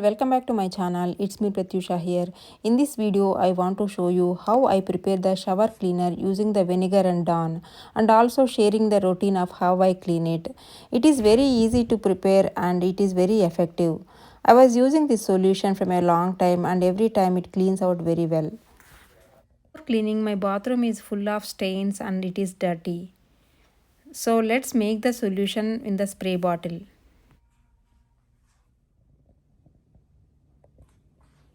Welcome back to my channel. It's me Pratyusha here. In this video I want to show you how I prepare the shower cleaner using the vinegar and Dawn, and also sharing the routine of how I clean it. It is very easy to prepare and it is very effective. I was using this solution from a long time and every time it cleans out very well. Cleaning, my bathroom is full of stains and it is dirty. So let's make the solution in the spray bottle.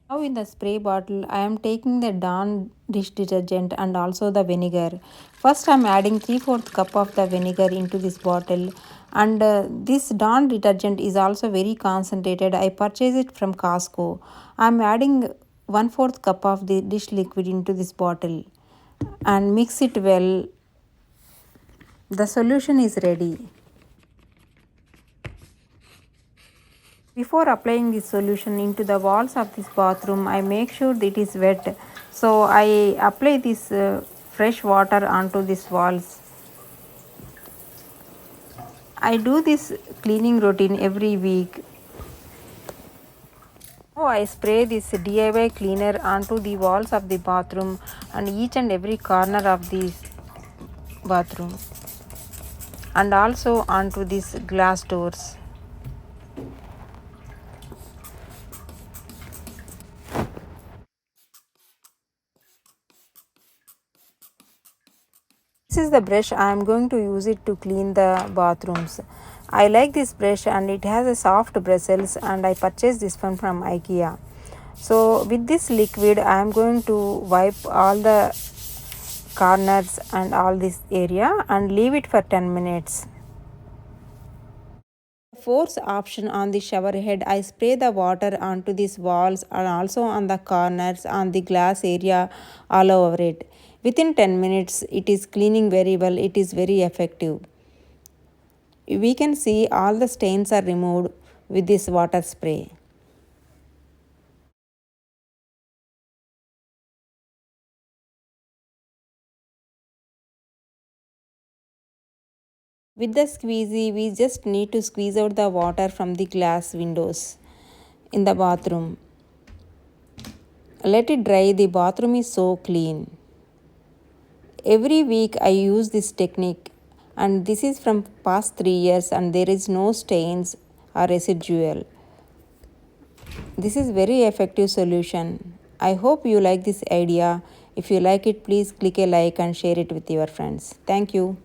Now in the spray bottle, I am taking the Dawn dish detergent and also the vinegar. First I am adding 3/4 cup of the vinegar into this bottle, and this Dawn detergent is also very concentrated. I purchased it from Costco. I am adding 1/4 cup of the dish liquid into this bottle and mix it well. The solution is ready. Before applying this solution into the walls of this bathroom, I make sure that it is wet. So I apply this fresh water onto these walls. I do this cleaning routine every week. Now I spray this DIY cleaner onto the walls of the bathroom and each and every corner of the bathroom, and also onto these glass doors. This is the brush I am going to use it to clean the bathrooms. I like this brush and it has a soft bristles, and I purchased this one from IKEA. So with this liquid I am going to wipe all the corners and all this area and leave it for 10 minutes. Force option on the shower head, I spray the water onto these walls and also on the corners, on the glass area, all over it. Within 10 minutes it is cleaning very well. It is very effective. We can see all the stains are removed with this water spray. With the squeezy, we just need to squeeze out the water from the glass windows in the bathroom. Let it dry. The bathroom is so clean. Every week I use this technique, and this is from past 3 years and there is no stains or residual. This is very effective solution. I hope you like this idea. If you like it, please click a like and share it with your friends. Thank you.